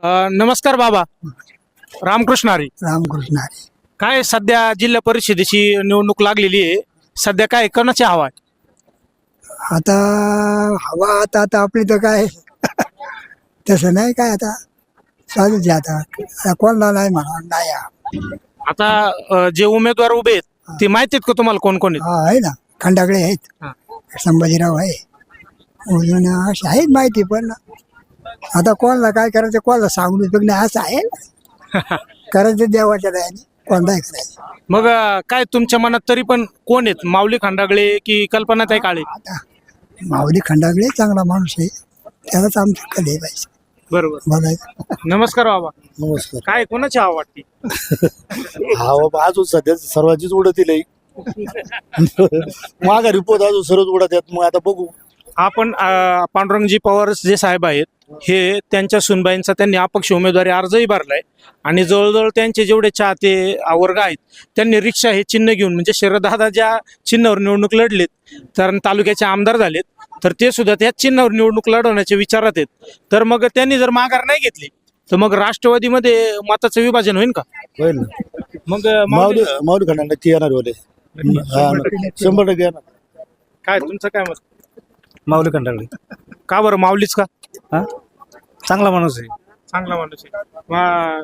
नमस्कार बाबा. रामकृष्ण हरी. रामकृष्ण हरी. काय सध्या जिल्हा परिषदेची निवडणूक लागलेली आहे. सध्या काय कोणाची हवा आहे? आता हवा आता आपली तर काय तसं नाही काय आता चालूच आहे आता कोणला नाही म्हणा नाही. आता जे उमेदवार उभे आहेत ते माहिती आहेत का तुम्हाला कोण कोण आहेत? हा आहे ना, खंडाकडे आहेत, हा. संभाजीराव आहे, अजून असे आहेत माहिती. पण आता कोणाला काय करायचं कोणाला सांगून उपयोग नाही असं आहे ना. करायचं देवाच्या दयाने, कोणताही करायचं. मग काय तुमच्या मनात तरी पण कोण आहेत? माऊली खंडागळे की कल्पनाताई काळे? आता माऊली खंडाकडे चांगला माणूस आहे, त्यालाच आमचं कधी पाहिजे बरोबर. बघायचं. नमस्कार बाबा. नमस्कार. काय कोणाची हवा वाटते? हा बाबा अजून सध्या सर्वांचीच उडत माघारी पोत अजून सर्वच उडत आहेत. मग आता बघू. आपण पांडुरंगजी पवार जे साहेब आहेत हे त्यांच्या सुनबाईंचा त्यांनी अपक्ष उमेदवारी अर्जही भरलाय आणि जवळजवळ त्यांचे जेवढे चाहते वर्ग आहेत त्यांनी रिक्षा हे चिन्ह घेऊन म्हणजे शरददादा ज्या चिन्हावर निवडणूक लढलेत तर तालुक्याचे आमदार झालेत तर ते सुद्धा त्याच चिन्हावर निवडणूक लढवण्याच्या विचारात आहेत. तर मग त्यांनी जर माघार नाही घेतली तर मग राष्ट्रवादीमध्ये मताचं विभाजन होईल का? होईल ना. मग माऊली माऊली खंडा नक्की येणार होते. 100% येणार. काय तुमचं काय मत? माऊली खंडागळे. का बरं माऊलीच का? हा, चांगला माणूस आहे. चांगला माणूस आहे.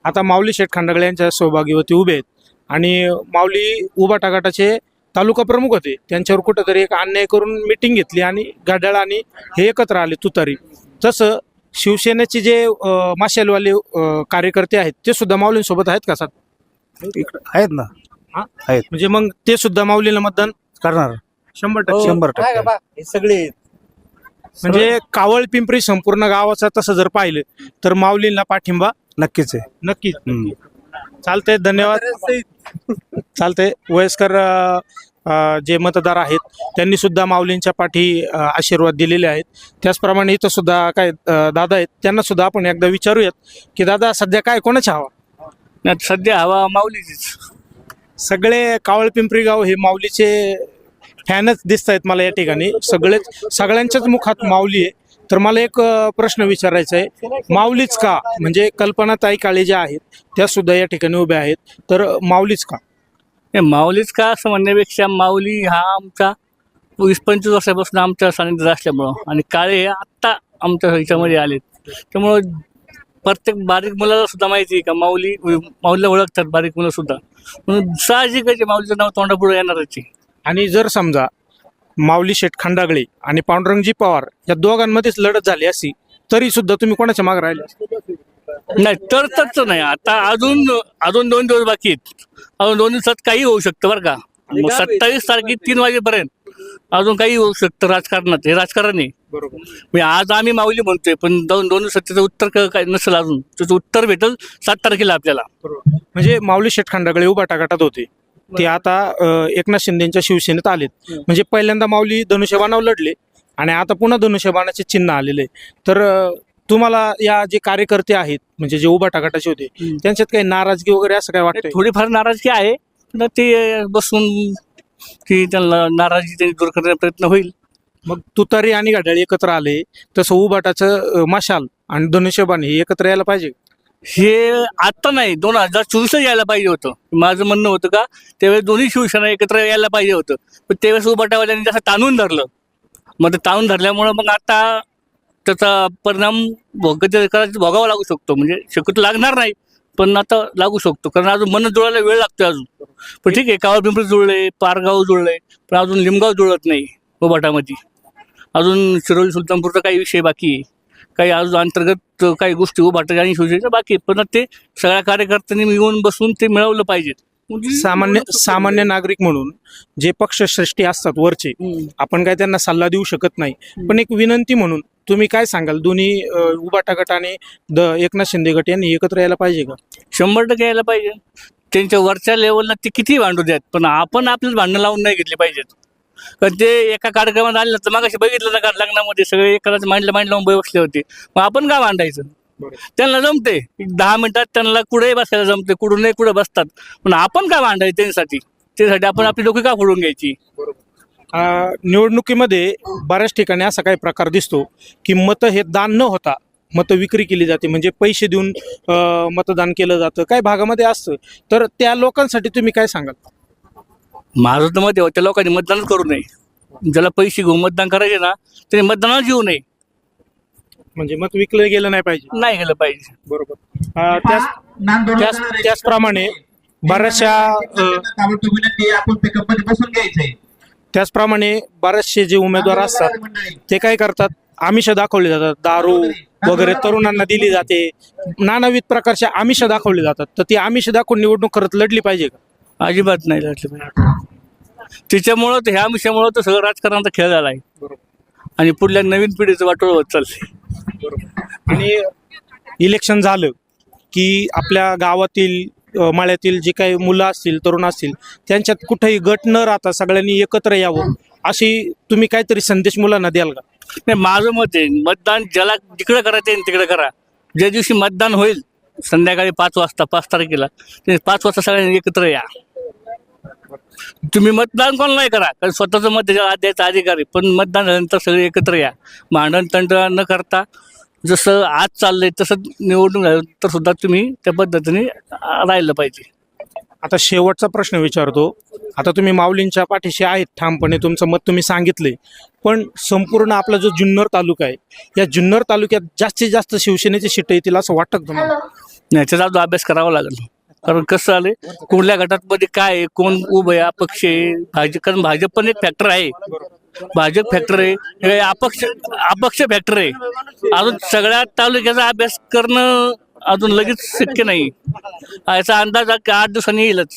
आता माऊली शेठ खंडागळे यांच्या सौभाग्यवती उभे आहेत आणि माऊली उभाटा गटाचे तालुका प्रमुख होते. त्यांच्यावर कुठंतरी एक अन्याय करून मिटिंग घेतली आणि घड्याळ आणि हे एकत्र आले तुतारी. तसं शिवसेनेचे जे माशेलवाले कार्यकर्ते आहेत ते सुद्धा माऊलींसोबत आहेत का? आहेत ना. हा? आहेत. म्हणजे मग ते सुद्धा माऊलीला मतदान करणार 100%. 100%. सगळे म्हणजे कावळ पिंपरी संपूर्ण गावाचा तसं जर पाहिलं तर माऊलींना पाठिंबा नक्कीच आहे. नक्कीच. चालतंय, धन्यवाद. चालतंय. वयस्कर जे मतदार आहेत त्यांनी सुद्धा माऊलींच्या पाठी आशीर्वाद दिलेले आहेत. त्याचप्रमाणे इथं सुद्धा काय दादा आहेत त्यांना सुद्धा आपण एकदा विचारूयात की दादा सध्या काय कोणाची हवा? सध्या हवा माऊलीचीच. सगळे कावळ पिंपरी गाव हे माऊलीचे फॅनच दिसत आहेत मला या ठिकाणी. सगळ्यांच्याच मुखात माऊली आहे. तर मला एक प्रश्न विचारायचा आहे, माऊलीच का? म्हणजे कल्पनाताई काळे ज्या आहेत त्या सुद्धा या ठिकाणी उभ्या आहेत तर माऊलीच का? माऊलीच का असं म्हणण्यापेक्षा माऊली हा आमचा 20-25 वर्षापासून आमच्या सानिध्यात असल्यामुळं आणि काळे हे आत्ता आमच्या ह्याच्यामध्ये आलेत त्यामुळं प्रत्येक बारीक मुलाला सुद्धा माहिती आहे का माऊलीला ओळखतात बारीक मुलं सुद्धा. म्हणून साहजिकच आहे माऊलीचं नाव तोंडापुढे येणारच आहे. आणि जर समजा माऊली शेठ खंडागळे आणि पांडुरंगजी पवार या दोघांमध्येच लढत झाली अशी तरी सुद्धा तुम्ही कोणाच्या मागे राहिले? नाही तर नाही. आता अजून 2 दिवस बाकी आहेत. अजून 2 दिवसात काही होऊ शकतं बरं का. 27 तारखे 3 वाजेपर्यंत अजून काही होऊ शकतं राजकारणात. हे राजकारण आहे. बरोबर. म्हणजे आज आम्ही माऊली म्हणतोय पण 2 दिवसात त्याचं उत्तर काय नसेल अजून. त्याचं उत्तर भेटेल 7 तारखेला आपल्याला. म्हणजे माऊली शेठ खंडागळे उभाटा गटात होते ते आता एकनाथ शिंदेच्या शिवसेनेत आलेत. म्हणजे पहिल्यांदा माऊली धनुष्यबाणावर लढले आणि आता पुन्हा धनुष्यबाणाचे चिन्ह आलेले. तर तुम्हाला या जे कार्यकर्ते आहेत म्हणजे जे उभाटा गटाचे होते त्यांच्यात काही नाराजगी वगैरे असं काय वाटतं? थोडीफार नाराजगी आहे पण ते बसून की त्यांना नाराजगी त्यांनी दूर करण्याचा प्रयत्न होईल. मग तुतारी आणि घड्याळ एकत्र आले तसं उभाटाचं मशाल आणि धनुष्यबाण हे एकत्र यायला पाहिजे. हे आता नाही 2024 यायला पाहिजे होतं. माझं म्हणणं होतं का त्यावेळेस दोन्ही शिवसेना एकत्र यायला पाहिजे होतं पण त्यावेळेस उभाटावाल्यांनी जसं ताणून धरलं. मग ते ताणून धरल्यामुळं मग आता त्याचा परिणाम भोगावा लागू शकतो. म्हणजे शक्यतो लागणार नाही पण आता लागू शकतो कारण अजून मन जुळायला वेळ लागतो अजून. पण ठीक आहे, कावळ पिंपरी जुळले, पारगाव जुळले पण अजून लिंबगाव जुळत नाही उभाटामध्ये. अजून शिरोली सुलतानपूरचा काही विषय बाकी आहे. काही अजून अंतर्गत काही गोष्टी उभाटा आणि शिवसेनेच्या बाकी पण ते सगळ्या कार्यकर्त्यांनी मिळून बसून ते मिळवलं पाहिजेत. सामान्य नागरिक म्हणून जे पक्षश्रेष्ठी असतात वरचे आपण काय त्यांना सल्ला देऊ शकत नाही पण एक विनंती म्हणून तुम्ही काय सांगाल? दोन्ही उभाटा गट आणि एकनाथ शिंदे गट यांनी एकत्र यायला पाहिजे का? 100% यायला पाहिजे. त्यांच्या वरच्या लेवलला ते किती भांडू द्यात पण आपण आपल्याला भांडणं लावून नाही घेतली पाहिजेत. कारण ते एका कार्यक्रमात आले तर मग बघितलं ना का लग्नामध्ये सगळे एकाच मांड लावून बसले होते. मग आपण का भांडायचं? त्यांना जमते 10 मिनिटात त्यांना कुठेही बसायला जमते, कुठून नाही कुठे बसतात पण आपण का भांडायचं त्यासाठी आपण आपली डोकी का फोडून घ्यायची? निवडणुकीमध्ये बऱ्याच ठिकाणी असा काही प्रकार दिसतो की मतं हे दान न होता मतं विक्री केली जाते, म्हणजे पैसे देऊन मतदान केलं जातं, काही भागामध्ये असतं. तर त्या लोकांसाठी तुम्ही काय सांगाल? माझं तर मत आहे, त्या लोकांनी मतदानच करू नये. ज्याला पैसे घेऊन मतदान करायचे ना त्याने मतदानच येऊ नये. म्हणजे मत विकलं गेलं नाही पाहिजे. नाही गेलं पाहिजे. बरोबर. त्याचप्रमाणे बऱ्याचशा त्याचप्रमाणे बरेचसे जे उमेदवार असतात ते काय करतात, आमिष दाखवले जातात, दारू वगैरे तरुणांना दिली जाते, नानाविध प्रकारच्या आमिष दाखवले जातात. तर ती आमिष दाखवून निवडणूक खरंच लढली पाहिजे का? अजिबात नाही लढलं पाहिजे. त्याच्यामुळं तर ह्या विषयामुळं तर सगळं राजकारणाचा खेळ झाला आहे आणि पुढल्या नवीन पिढीचं वाटोळ होत चाललंय. आणि इलेक्शन झालं की आपल्या गावातील माळ्यातील जे काही मुलं असतील, तरुण असतील, त्यांच्यात कुठेही गट न राहता सगळ्यांनी एकत्र यावं, अशी तुम्ही काहीतरी संदेश मुलांना द्याल का? नाही, माझं मत आहे मतदान ज्याला जिकडे करायचं आहे तिकडे करा. ज्या दिवशी मतदान होईल संध्याकाळी 5 वाजता 5 तारखेला ते 5 वाजता सगळ्यांनी एकत्र या. तुम्ही मतदान कोणालाही करा, कारण स्वतःचं मत त्याच्या द्यायचा अधिकार आहे, पण मतदान झाल्यानंतर सगळे एकत्र या. भांडण तंटा न करता जसं आज चाललंय तसं निवडणूक झाल्यानंतर सुद्धा तुम्ही त्या पद्धतीने राहिलं पाहिजे. आता शेवटचा प्रश्न विचारतो. आता तुम्ही माऊलींच्या पाठीशी आहेत ठामपणे, तुमचं मत तुम्ही सांगितलंय, पण संपूर्ण आपला जो जुन्नर तालुका आहे, या जुन्नर तालुक्यात जास्तीत जास्त शिवसेनेची सीट येतील असं वाटतं का तुम्हाला? नाही, त्याचा जो अभ्यास करावा लागेल. कारण कसं झालंय, कुठल्या गटामध्ये काय आहे, कोण उभं आहे, अपक्ष आहे, भाजप, कारण भाजप पण एक फॅक्टर आहे. भाजप फॅक्टर आहे, हे अपक्ष फॅक्टर आहे. अजून सगळ्या तालुक्याचा अभ्यास करणं अजून लगेच शक्य नाही. याचा अंदाज 8 दिवसांनी येईलच.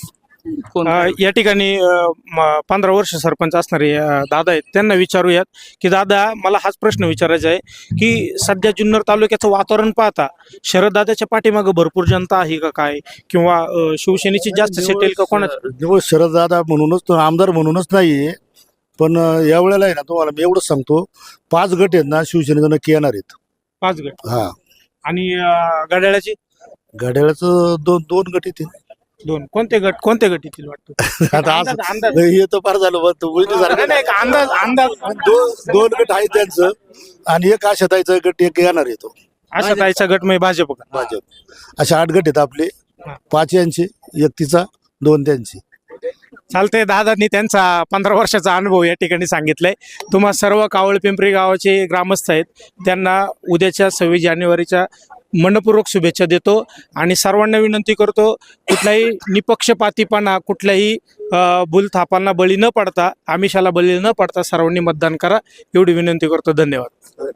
या ठिकाणी 15 वर्ष सरपंच असणारे दादा आहेत, त्यांना विचारूयात की दादा, मला हाच प्रश्न विचारायचा आहे की सध्या जुन्नर तालुक्याचं वातावरण पाहता शरददादाच्या पाठीमागं भरपूर जनता आहे का काय, किंवा शिवसेनेची जास्त सेटेल का कोणाची? निवड शरददादा म्हणूनच तो आमदार म्हणूनच नाहीये, पण यावेळेला आहे ना, तुम्हाला मी एवढंच सांगतो, 5 गट आहेत ना शिवसेनेचं नक्की येणार आहेत. 5 गट. हा, आणि घड्याळाची घड्याळाचं 2 गट येतील. 2. कोणते गट येतील वाटतं? आता अंदाज- अंदाज. असं हे तर फार झालं, नाही, एक अंदाज 2 गट आहेत त्यांचं, आणि एक आशाताईचा गट एक येणार येतो. अशा ताईचा गट म्हणजे भाजप का? भाजप. असे 8 गट आहेत आपले, 5 यांचे, 1 तिचा, 2 त्यांची. चालतंय. दादांनी त्यांचा 15 वर्षाचा अनुभव या ठिकाणी सांगितलाय. तुम्हा सर्व कावळपिंपरी गावाचे ग्रामस्थ आहेत, त्यांना उद्याच्या 26 जानेवारीच्या मनपूर्वक शुभेच्छा देतो आणि सर्वांना विनंती करतो, कुठलाही निपक्षपातीपणा, कुठल्याही भूलथापांना बळी न पडता, आमिषाला बळी न पडता सर्वांनी मतदान करा, एवढी विनंती करतो. धन्यवाद.